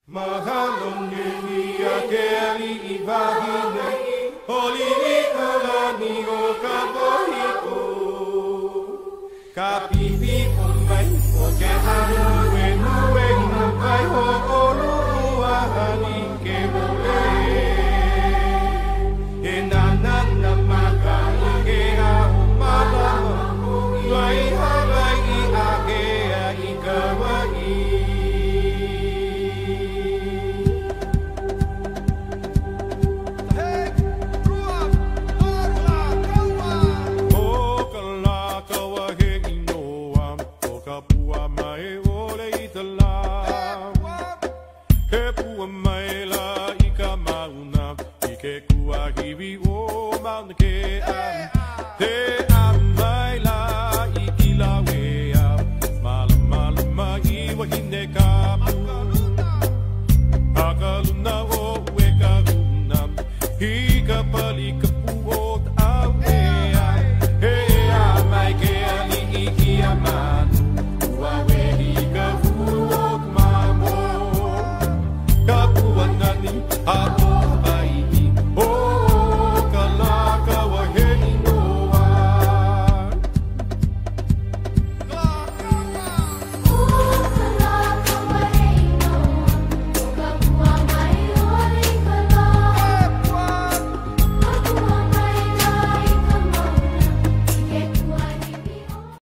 Mahalongia keli ibahine Holili kalani o kapohiko Kapipi umay o kehano Wenue nukai ho olu uahani kemule Enanan na makaikea umalama Lai halai I akea ikawai Pua mai